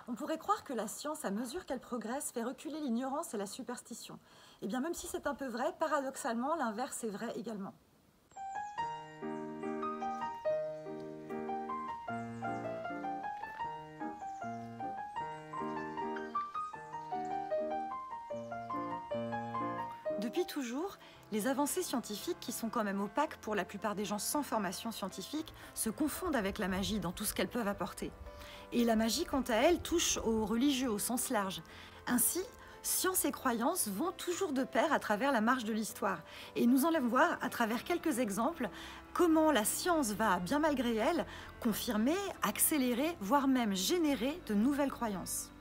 On pourrait croire que la science, à mesure qu'elle progresse, fait reculer l'ignorance et la superstition. Et bien même si c'est un peu vrai, paradoxalement, l'inverse est vrai également. Depuis toujours, les avancées scientifiques, qui sont quand même opaques pour la plupart des gens sans formation scientifique, se confondent avec la magie dans tout ce qu'elles peuvent apporter. Et la magie, quant à elle, touche aux religieux au sens large. Ainsi, science et croyance vont toujours de pair à travers la marche de l'histoire. Et nous allons voir, à travers quelques exemples, comment la science va, bien malgré elle, confirmer, accélérer, voire même générer de nouvelles croyances.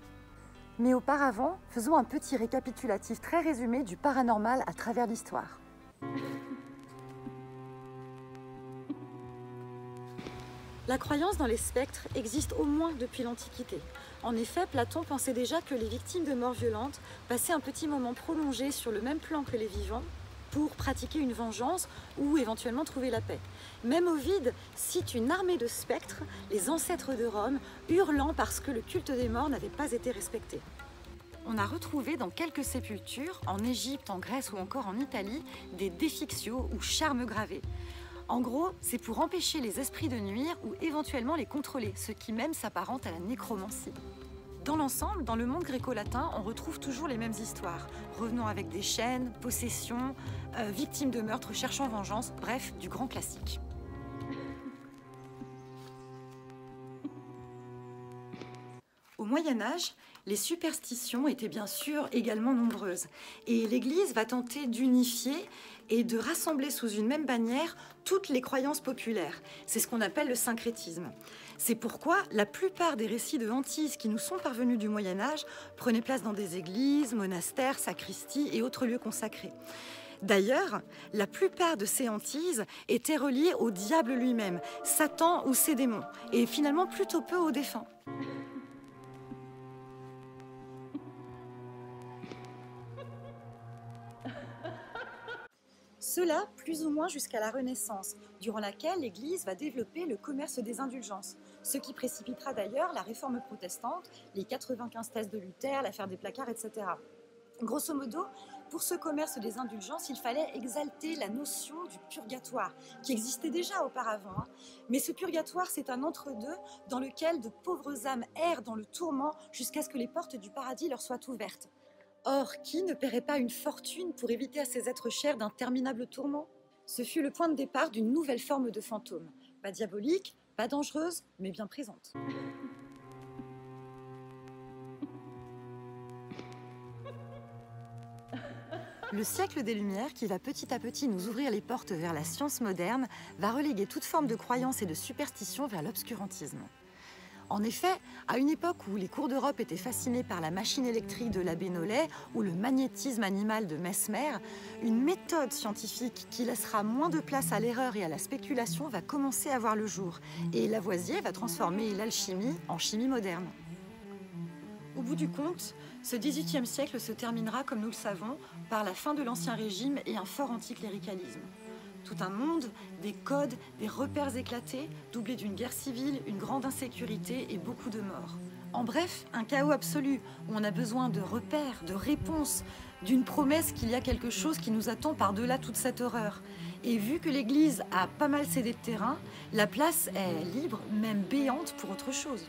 Mais auparavant, faisons un petit récapitulatif très résumé du paranormal à travers l'histoire. La croyance dans les spectres existe au moins depuis l'Antiquité. En effet, Platon pensait déjà que les victimes de morts violentes passaient un petit moment prolongé sur le même plan que les vivants pour pratiquer une vengeance ou éventuellement trouver la paix. Même Ovide cite une armée de spectres, les ancêtres de Rome, hurlant parce que le culte des morts n'avait pas été respecté. On a retrouvé dans quelques sépultures, en Égypte, en Grèce ou encore en Italie, des défictios ou charmes gravés. En gros, c'est pour empêcher les esprits de nuire ou éventuellement les contrôler, ce qui même s'apparente à la nécromancie. Dans l'ensemble, dans le monde gréco-latin, on retrouve toujours les mêmes histoires, revenant avec des chaînes, possessions, victimes de meurtres cherchant vengeance, bref, du grand classique. Au Moyen-Âge, les superstitions étaient bien sûr également nombreuses et l'Église va tenter d'unifier et de rassembler sous une même bannière toutes les croyances populaires. C'est ce qu'on appelle le syncrétisme. C'est pourquoi la plupart des récits de hantises qui nous sont parvenus du Moyen-Âge prenaient place dans des églises, monastères, sacristies et autres lieux consacrés. D'ailleurs, la plupart de ces hantises étaient reliées au diable lui-même, Satan ou ses démons, et finalement plutôt peu aux défunts. Cela, plus ou moins jusqu'à la Renaissance, durant laquelle l'Église va développer le commerce des indulgences, ce qui précipitera d'ailleurs la réforme protestante, les 95 thèses de Luther, l'affaire des placards, etc. Grosso modo, pour ce commerce des indulgences, il fallait exalter la notion du purgatoire, qui existait déjà auparavant. Mais ce purgatoire, c'est un entre-deux dans lequel de pauvres âmes errent dans le tourment jusqu'à ce que les portes du paradis leur soient ouvertes. Or, qui ne paierait pas une fortune pour éviter à ces êtres chers d'interminables tourments? Ce fut le point de départ d'une nouvelle forme de fantôme. Pas diabolique, pas dangereuse, mais bien présente. Le siècle des Lumières, qui va petit à petit nous ouvrir les portes vers la science moderne, va reléguer toute forme de croyance et de superstition vers l'obscurantisme. En effet, à une époque où les cours d'Europe étaient fascinés par la machine électrique de l'abbé Nollet ou le magnétisme animal de Mesmer, une méthode scientifique qui laissera moins de place à l'erreur et à la spéculation va commencer à voir le jour. Et Lavoisier va transformer l'alchimie en chimie moderne. Au bout du compte, ce XVIIIe siècle se terminera, comme nous le savons, par la fin de l'Ancien Régime et un fort anticléricalisme. Tout un monde, des codes, des repères éclatés, doublés d'une guerre civile, une grande insécurité et beaucoup de morts. En bref, un chaos absolu où on a besoin de repères, de réponses, d'une promesse qu'il y a quelque chose qui nous attend par-delà toute cette horreur. Et vu que l'Église a pas mal cédé de terrain, la place est libre, même béante pour autre chose.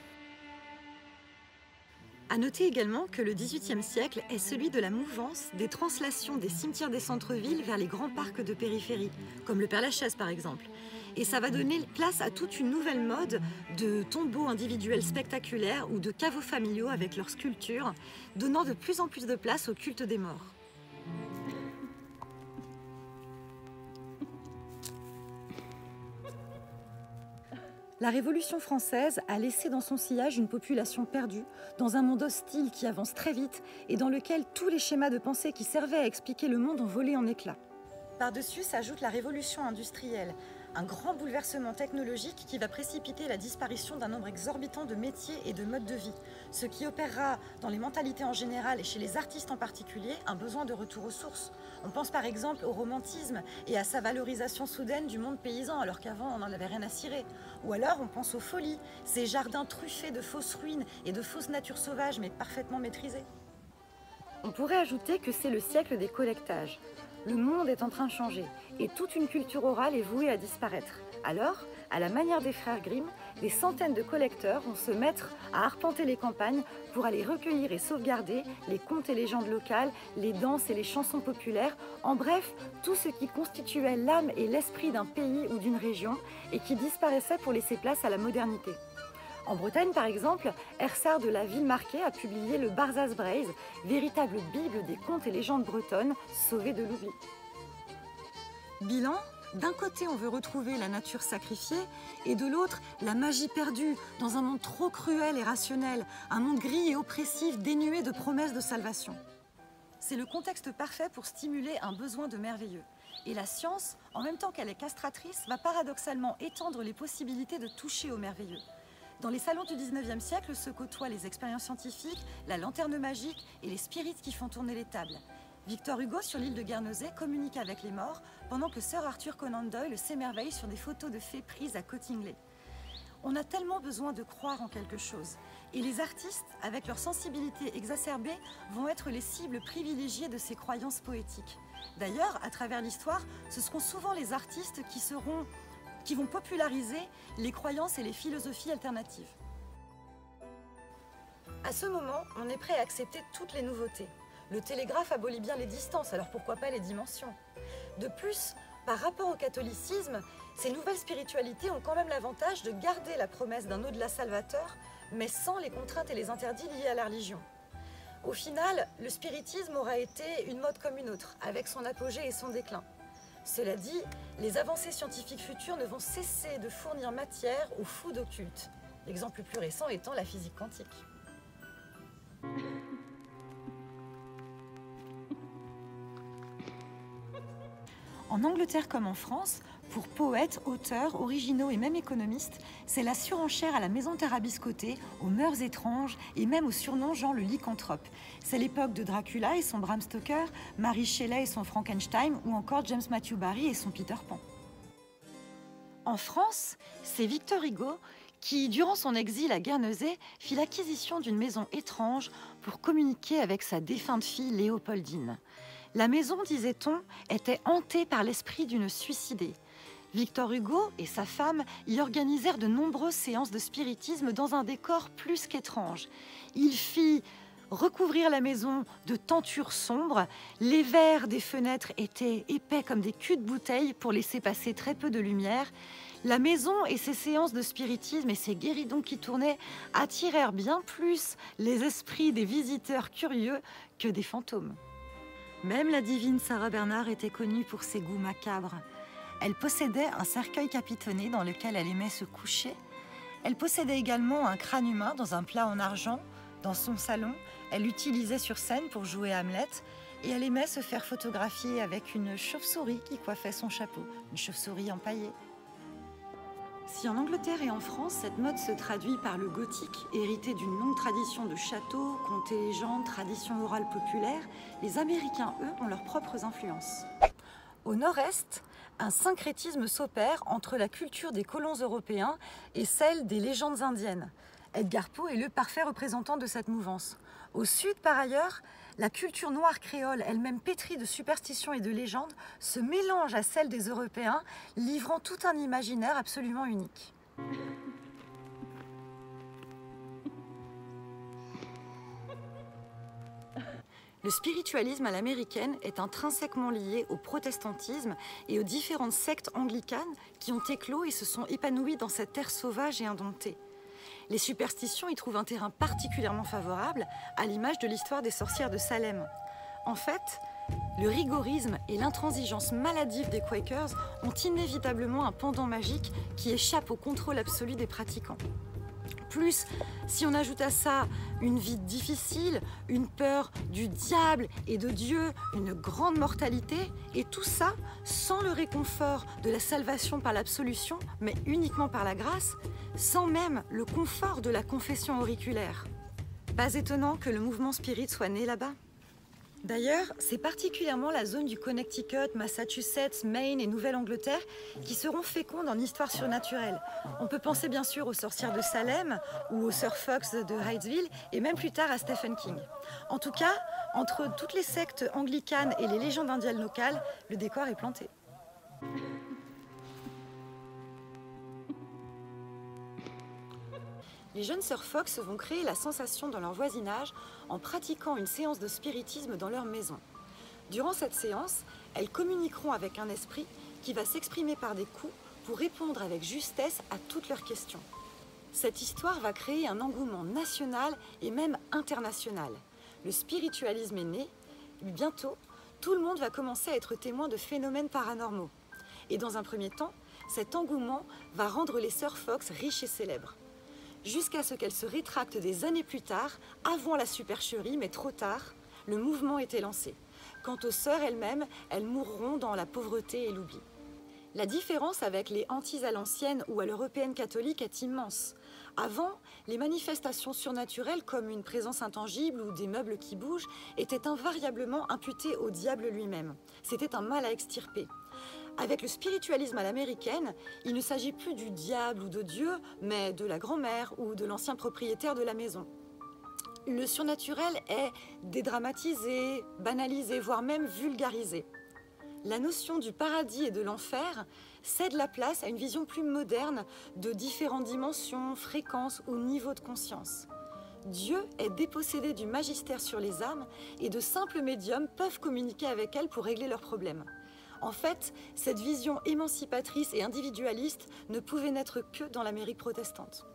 À noter également que le XVIIIe siècle est celui de la mouvance des translations des cimetières des centres-villes vers les grands parcs de périphérie, comme le Père-Lachaise par exemple. Et ça va donner place à toute une nouvelle mode de tombeaux individuels spectaculaires ou de caveaux familiaux avec leurs sculptures, donnant de plus en plus de place au culte des morts. La Révolution française a laissé dans son sillage une population perdue, dans un monde hostile qui avance très vite et dans lequel tous les schémas de pensée qui servaient à expliquer le monde ont volé en éclats. Par-dessus s'ajoute la révolution industrielle, un grand bouleversement technologique qui va précipiter la disparition d'un nombre exorbitant de métiers et de modes de vie, ce qui opérera dans les mentalités en général et chez les artistes en particulier un besoin de retour aux sources. On pense par exemple au romantisme et à sa valorisation soudaine du monde paysan alors qu'avant on n'en avait rien à cirer. Ou alors on pense aux folies, ces jardins truffés de fausses ruines et de fausses natures sauvages mais parfaitement maîtrisées. On pourrait ajouter que c'est le siècle des collectages. Le monde est en train de changer et toute une culture orale est vouée à disparaître. Alors, à la manière des frères Grimm, des centaines de collecteurs vont se mettre à arpenter les campagnes pour aller recueillir et sauvegarder les contes et légendes locales, les danses et les chansons populaires, en bref, tout ce qui constituait l'âme et l'esprit d'un pays ou d'une région et qui disparaissait pour laisser place à la modernité. En Bretagne, par exemple, Ersard de la Ville-Marquet a publié le Barzaz Braise, véritable bible des contes et légendes bretonnes, sauvées de l'oubli. Bilan, d'un côté on veut retrouver la nature sacrifiée, et de l'autre la magie perdue dans un monde trop cruel et rationnel, un monde gris et oppressif dénué de promesses de salvation. C'est le contexte parfait pour stimuler un besoin de merveilleux. Et la science, en même temps qu'elle est castratrice, va paradoxalement étendre les possibilités de toucher au merveilleux. Dans les salons du 19e siècle se côtoient les expériences scientifiques, la lanterne magique et les spirites qui font tourner les tables. Victor Hugo, sur l'île de Guernesey, communique avec les morts, pendant que Sir Arthur Conan Doyle s'émerveille sur des photos de fées prises à Cottingley. On a tellement besoin de croire en quelque chose. Et les artistes, avec leur sensibilité exacerbée, vont être les cibles privilégiées de ces croyances poétiques. D'ailleurs, à travers l'histoire, ce seront souvent les artistes qui vont populariser les croyances et les philosophies alternatives. À ce moment, on est prêt à accepter toutes les nouveautés. Le télégraphe abolit bien les distances, alors pourquoi pas les dimensions? De plus, par rapport au catholicisme, ces nouvelles spiritualités ont quand même l'avantage de garder la promesse d'un au-delà salvateur, mais sans les contraintes et les interdits liés à la religion. Au final, le spiritisme aura été une mode comme une autre, avec son apogée et son déclin. Cela dit, les avancées scientifiques futures ne vont cesser de fournir matière aux fous d'occulte. L'exemple le plus récent étant la physique quantique. En Angleterre comme en France, pour poètes, auteurs, originaux et même économistes, c'est la surenchère à la maison tarabiscotée, aux mœurs étranges et même au surnom Jean le lycanthrope. C'est l'époque de Dracula et son Bram Stoker, Mary Shelley et son Frankenstein ou encore James Matthew Barrie et son Peter Pan. En France, c'est Victor Hugo qui, durant son exil à Guernesey, fit l'acquisition d'une maison étrange pour communiquer avec sa défunte fille Léopoldine. La maison, disait-on, était hantée par l'esprit d'une suicidée. Victor Hugo et sa femme y organisèrent de nombreuses séances de spiritisme dans un décor plus qu'étrange. Il fit recouvrir la maison de tentures sombres, les verres des fenêtres étaient épais comme des culs de bouteille pour laisser passer très peu de lumière. La maison et ses séances de spiritisme et ses guéridons qui tournaient attirèrent bien plus les esprits des visiteurs curieux que des fantômes. Même la divine Sarah Bernard était connue pour ses goûts macabres. Elle possédait un cercueil capitonné dans lequel elle aimait se coucher. Elle possédait également un crâne humain dans un plat en argent. Dans son salon, elle l'utilisait sur scène pour jouer Hamlet. Et elle aimait se faire photographier avec une chauve-souris qui coiffait son chapeau, une chauve-souris empaillée. Si en Angleterre et en France, cette mode se traduit par le gothique, hérité d'une longue tradition de châteaux, contes et légendes, traditions orales populaires, les Américains, eux, ont leurs propres influences. Au nord-est, un syncrétisme s'opère entre la culture des colons européens et celle des légendes indiennes. Edgar Poe est le parfait représentant de cette mouvance. Au sud, par ailleurs, la culture noire créole, elle-même pétrie de superstitions et de légendes, se mélange à celle des Européens, livrant tout un imaginaire absolument unique. Le spiritualisme à l'américaine est intrinsèquement lié au protestantisme et aux différentes sectes anglicanes qui ont éclos et se sont épanouies dans cette terre sauvage et indomptée. Les superstitions y trouvent un terrain particulièrement favorable, à l'image de l'histoire des sorcières de Salem. En fait, le rigorisme et l'intransigeance maladive des Quakers ont inévitablement un pendant magique qui échappe au contrôle absolu des pratiquants. Plus, si on ajoute à ça une vie difficile, une peur du diable et de Dieu, une grande mortalité, et tout ça sans le réconfort de la salvation par l'absolution, mais uniquement par la grâce, sans même le confort de la confession auriculaire. Pas étonnant que le mouvement spirit soit né là-bas. D'ailleurs, c'est particulièrement la zone du Connecticut, Massachusetts, Maine et Nouvelle-Angleterre qui seront fécondes en histoire surnaturelle. On peut penser bien sûr aux sorcières de Salem ou aux sœurs Fox de Hydesville et même plus tard à Stephen King. En tout cas, entre toutes les sectes anglicanes et les légendes indiennes locales, le décor est planté. Les jeunes sœurs Fox vont créer la sensation dans leur voisinage en pratiquant une séance de spiritisme dans leur maison. Durant cette séance, elles communiqueront avec un esprit qui va s'exprimer par des coups pour répondre avec justesse à toutes leurs questions. Cette histoire va créer un engouement national et même international. Le spiritualisme est né, et bientôt, tout le monde va commencer à être témoin de phénomènes paranormaux. Et dans un premier temps, cet engouement va rendre les sœurs Fox riches et célèbres. Jusqu'à ce qu'elles se rétractent des années plus tard, avant la supercherie, mais trop tard, le mouvement était lancé. Quant aux sœurs elles-mêmes, elles mourront dans la pauvreté et l'oubli. La différence avec les hantises à l'ancienne ou à l'européenne catholique est immense. Avant, les manifestations surnaturelles comme une présence intangible ou des meubles qui bougent étaient invariablement imputées au diable lui-même. C'était un mal à extirper. Avec le spiritualisme à l'américaine, il ne s'agit plus du diable ou de Dieu, mais de la grand-mère ou de l'ancien propriétaire de la maison. Le surnaturel est dédramatisé, banalisé, voire même vulgarisé. La notion du paradis et de l'enfer cède la place à une vision plus moderne de différentes dimensions, fréquences ou niveaux de conscience. Dieu est dépossédé du magistère sur les âmes et de simples médiums peuvent communiquer avec elles pour régler leurs problèmes. En fait, cette vision émancipatrice et individualiste ne pouvait naître que dans l'Amérique protestante.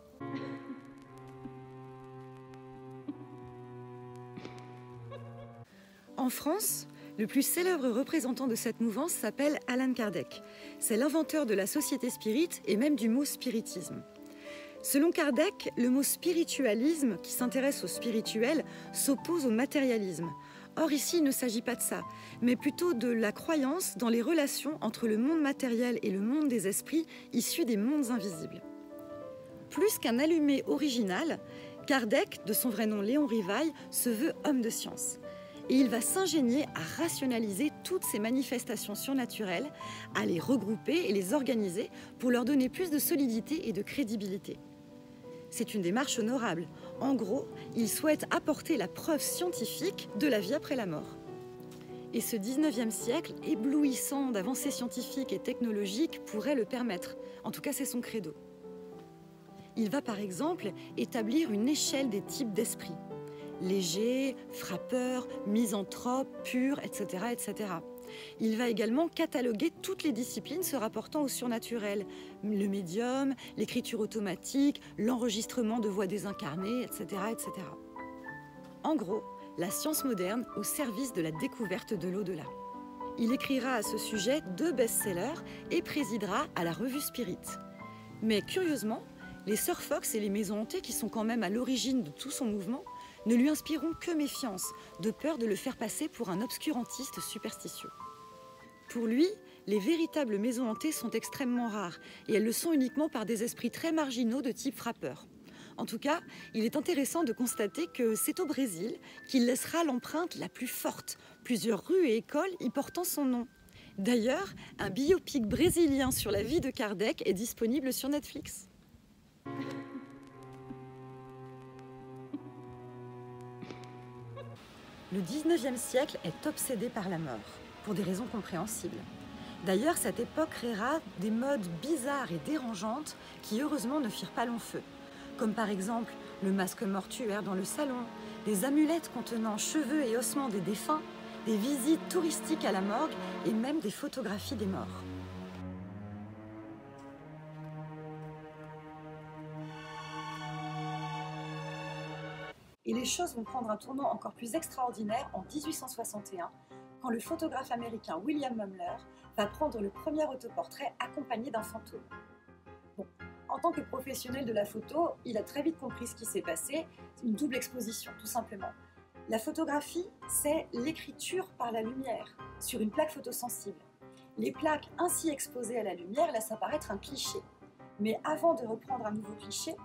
En France, le plus célèbre représentant de cette mouvance s'appelle Allan Kardec. C'est l'inventeur de la société spirit et même du mot spiritisme. Selon Kardec, le mot spiritualisme, qui s'intéresse au spirituel, s'oppose au matérialisme. Or ici, il ne s'agit pas de ça, mais plutôt de la croyance dans les relations entre le monde matériel et le monde des esprits issus des mondes invisibles. Plus qu'un allumé original, Kardec, de son vrai nom Léon Rivail, se veut homme de science. Et il va s'ingénier à rationaliser toutes ces manifestations surnaturelles, à les regrouper et les organiser pour leur donner plus de solidité et de crédibilité. C'est une démarche honorable. En gros, il souhaite apporter la preuve scientifique de la vie après la mort. Et ce 19e siècle, éblouissant d'avancées scientifiques et technologiques, pourrait le permettre. En tout cas, c'est son credo. Il va par exemple établir une échelle des types d'esprits. Léger, frappeur, misanthrope, pur, etc., etc. Il va également cataloguer toutes les disciplines se rapportant au surnaturel, le médium, l'écriture automatique, l'enregistrement de voix désincarnées, etc., etc. En gros, la science moderne au service de la découverte de l'au-delà. Il écrira à ce sujet 2 best-sellers et présidera à la revue Spirit. Mais curieusement, les sœurs Fox et les maisons hantées, qui sont quand même à l'origine de tout son mouvement, ne lui inspireront que méfiance, de peur de le faire passer pour un obscurantiste superstitieux. Pour lui, les véritables maisons hantées sont extrêmement rares et elles le sont uniquement par des esprits très marginaux de type frappeur. En tout cas, il est intéressant de constater que c'est au Brésil qu'il laissera l'empreinte la plus forte, plusieurs rues et écoles y portant son nom. D'ailleurs, un biopic brésilien sur la vie de Kardec est disponible sur Netflix. Le 19e siècle est obsédé par la mort, pour des raisons compréhensibles. D'ailleurs, cette époque créera des modes bizarres et dérangeantes qui heureusement ne firent pas long feu. Comme par exemple le masque mortuaire dans le salon, des amulettes contenant cheveux et ossements des défunts, des visites touristiques à la morgue et même des photographies des morts. Et les choses vont prendre un tournant encore plus extraordinaire en 1861, quand le photographe américain William Mumler va prendre le premier autoportrait accompagné d'un fantôme. Bon, En tant que professionnel de la photo, il a très vite compris ce qui s'est passé, une double exposition, tout simplement. La photographie, c'est l'écriture par la lumière, sur une plaque photosensible. Les plaques ainsi exposées à la lumière laissent apparaître un cliché. Mais avant de reprendre un nouveau cliché,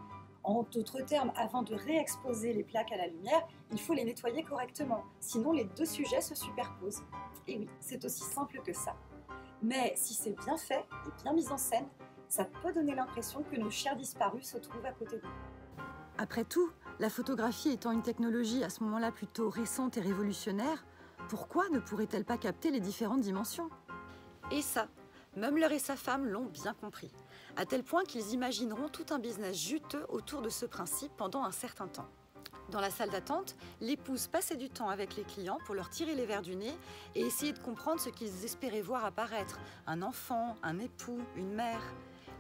en d'autres termes, avant de réexposer les plaques à la lumière, il faut les nettoyer correctement, sinon les deux sujets se superposent. Et oui, c'est aussi simple que ça. Mais si c'est bien fait et bien mis en scène, ça peut donner l'impression que nos chers disparus se trouvent à côté de nous. Après tout, la photographie étant une technologie à ce moment-là plutôt récente et révolutionnaire, pourquoi ne pourrait-elle pas capter les différentes dimensions? Et ça, Mumler et sa femme l'ont bien compris, à tel point qu'ils imagineront tout un business juteux autour de ce principe pendant un certain temps. Dans la salle d'attente, l'épouse passait du temps avec les clients pour leur tirer les verres du nez et essayer de comprendre ce qu'ils espéraient voir apparaître, un enfant, un époux, une mère.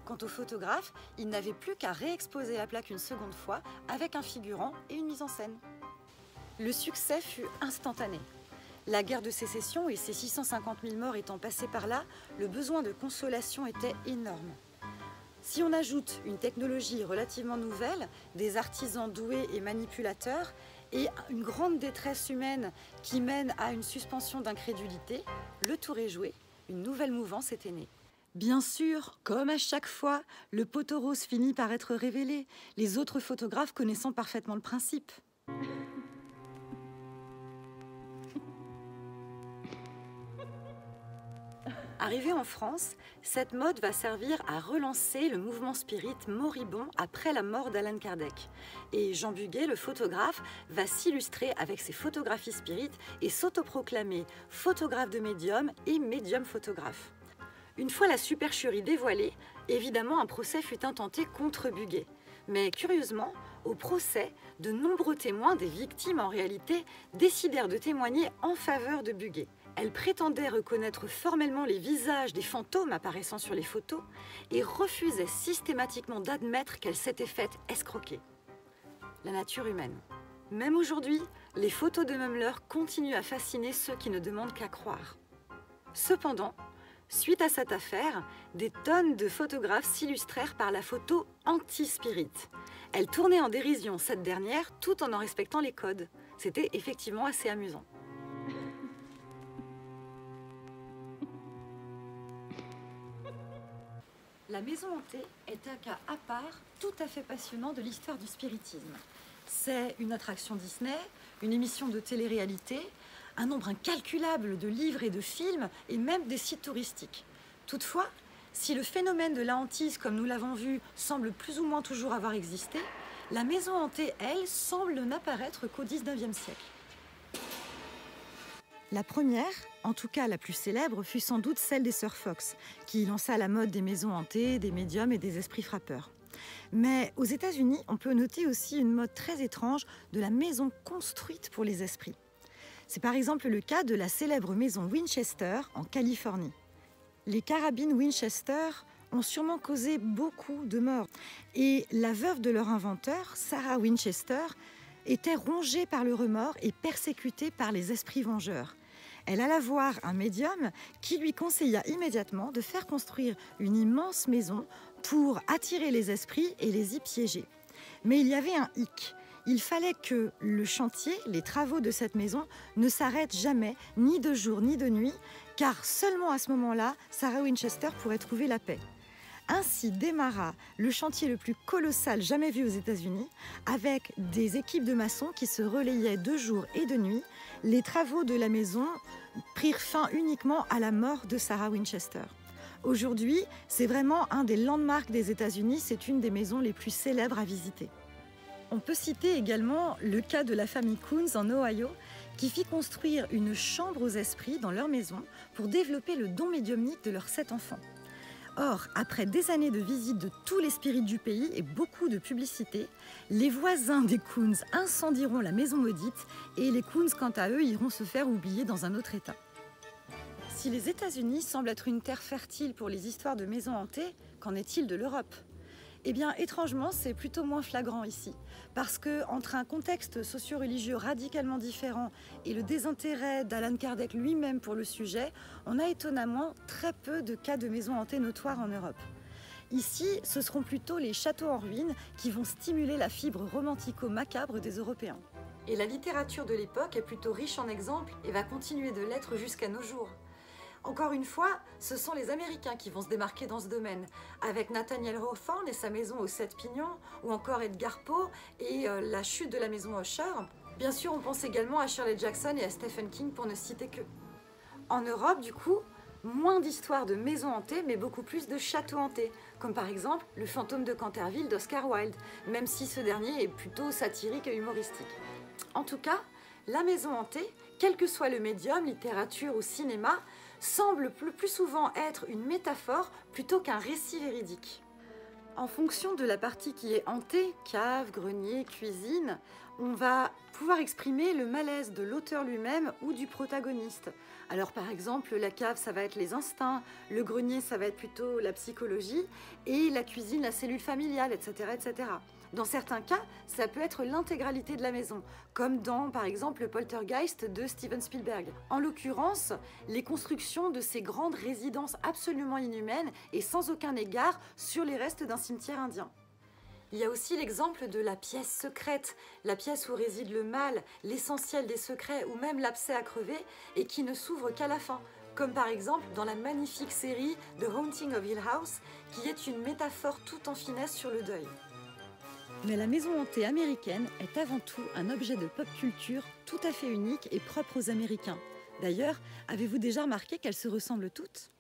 Quant au photographe, il n'avait plus qu'à réexposer la plaque une seconde fois avec un figurant et une mise en scène. Le succès fut instantané. La guerre de sécession et ses 650 000 morts étant passés par là, le besoin de consolation était énorme. Si on ajoute une technologie relativement nouvelle, des artisans doués et manipulateurs, et une grande détresse humaine qui mène à une suspension d'incrédulité, le tour est joué, une nouvelle mouvance était née. Bien sûr, comme à chaque fois, le poteau rose finit par être révélé, les autres photographes connaissant parfaitement le principe. Arrivée en France, cette mode va servir à relancer le mouvement spirit moribond après la mort d'Allan Kardec. Et Jean Buguet, le photographe, va s'illustrer avec ses photographies spirit et s'autoproclamer photographe de médium et médium photographe. Une fois la supercherie dévoilée, évidemment un procès fut intenté contre Buguet. Mais curieusement, au procès, de nombreux témoins, des victimes en réalité, décidèrent de témoigner en faveur de Buguet. Elle prétendait reconnaître formellement les visages des fantômes apparaissant sur les photos et refusait systématiquement d'admettre qu'elle s'était faite escroquer. La nature humaine. Même aujourd'hui, les photos de Mumler continuent à fasciner ceux qui ne demandent qu'à croire. Cependant, suite à cette affaire, des tonnes de photographes s'illustrèrent par la photo anti-spirit. Elle tournait en dérision cette dernière tout en respectant les codes. C'était effectivement assez amusant. La maison hantée est un cas à part tout à fait passionnant de l'histoire du spiritisme. C'est une attraction Disney, une émission de télé-réalité, un nombre incalculable de livres et de films et même des sites touristiques. Toutefois, si le phénomène de la hantise, comme nous l'avons vu, semble plus ou moins toujours avoir existé, la maison hantée, elle, semble n'apparaître qu'au XIXe siècle. La première, en tout cas la plus célèbre, fut sans doute celle des sœurs Fox, qui lança la mode des maisons hantées, des médiums et des esprits frappeurs. Mais aux États-Unis, on peut noter aussi une mode très étrange de la maison construite pour les esprits. C'est par exemple le cas de la célèbre maison Winchester en Californie. Les carabines Winchester ont sûrement causé beaucoup de morts. Et la veuve de leur inventeur, Sarah Winchester, était rongée par le remords et persécutée par les esprits vengeurs. Elle alla voir un médium qui lui conseilla immédiatement de faire construire une immense maison pour attirer les esprits et les y piéger. Mais il y avait un hic. Il fallait que le chantier, les travaux de cette maison, ne s'arrêtent jamais, ni de jour ni de nuit, car seulement à ce moment-là, Sarah Winchester pourrait trouver la paix. Ainsi démarra le chantier le plus colossal jamais vu aux États-Unis, avec des équipes de maçons qui se relayaient de jour et de nuit. Les travaux de la maison prirent fin uniquement à la mort de Sarah Winchester. Aujourd'hui, c'est vraiment un des landmarks des États-Unis, c'est une des maisons les plus célèbres à visiter. On peut citer également le cas de la famille Coons en Ohio, qui fit construire une chambre aux esprits dans leur maison pour développer le don médiumnique de leurs 7 enfants. Or, après des années de visite de tous les spirites du pays et beaucoup de publicité, les voisins des Coons incendieront la maison maudite et les Coons, quant à eux, iront se faire oublier dans un autre état. Si les États-Unis semblent être une terre fertile pour les histoires de maisons hantées, qu'en est-il de l'Europe ? Eh bien, étrangement, c'est plutôt moins flagrant ici. Parce que, entre un contexte socio-religieux radicalement différent et le désintérêt d'Allan Kardec lui-même pour le sujet, on a étonnamment très peu de cas de maisons hantées notoires en Europe. Ici, ce seront plutôt les châteaux en ruine qui vont stimuler la fibre romantico-macabre des Européens. Et la littérature de l'époque est plutôt riche en exemples et va continuer de l'être jusqu'à nos jours. Encore une fois, ce sont les Américains qui vont se démarquer dans ce domaine, avec Nathaniel Hawthorne et sa maison aux 7 pignons, ou encore Edgar Poe et la chute de la maison Usher. Bien sûr, on pense également à Shirley Jackson et à Stephen King pour ne citer qu'eux. En Europe, du coup, moins d'histoires de maisons hantées, mais beaucoup plus de châteaux hantés, comme par exemple Le fantôme de Canterville d'Oscar Wilde, même si ce dernier est plutôt satirique et humoristique. En tout cas, la maison hantée, quel que soit le médium, littérature ou cinéma, semble le plus souvent être une métaphore plutôt qu'un récit véridique. En fonction de la partie qui est hantée, cave, grenier, cuisine, on va pouvoir exprimer le malaise de l'auteur lui-même ou du protagoniste. Alors par exemple, la cave, ça va être les instincts, le grenier, ça va être plutôt la psychologie, et la cuisine, la cellule familiale, etc., etc. Dans certains cas, ça peut être l'intégralité de la maison, comme dans, par exemple, le Poltergeist de Steven Spielberg. En l'occurrence, les constructions de ces grandes résidences absolument inhumaines et sans aucun égard sur les restes d'un cimetière indien. Il y a aussi l'exemple de la pièce secrète, la pièce où réside le mal, l'essentiel des secrets ou même l'abcès à crever et qui ne s'ouvre qu'à la fin, comme par exemple dans la magnifique série The Haunting of Hill House, qui est une métaphore tout en finesse sur le deuil. Mais la maison hantée américaine est avant tout un objet de pop culture tout à fait unique et propre aux Américains. D'ailleurs, avez-vous déjà remarqué qu'elles se ressemblent toutes ?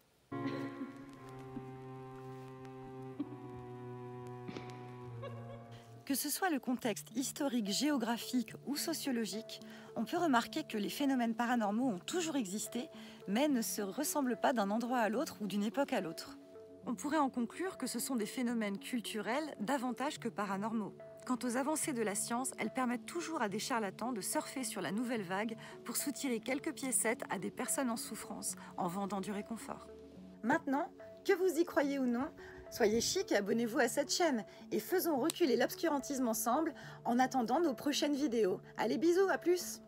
Que ce soit le contexte historique, géographique ou sociologique, on peut remarquer que les phénomènes paranormaux ont toujours existé, mais ne se ressemblent pas d'un endroit à l'autre ou d'une époque à l'autre. On pourrait en conclure que ce sont des phénomènes culturels davantage que paranormaux. Quant aux avancées de la science, elles permettent toujours à des charlatans de surfer sur la nouvelle vague pour soutirer quelques piécettes à des personnes en souffrance, en vendant du réconfort. Maintenant, que vous y croyez ou non, soyez chic et abonnez-vous à cette chaîne et faisons reculer l'obscurantisme ensemble en attendant nos prochaines vidéos. Allez, bisous, à plus!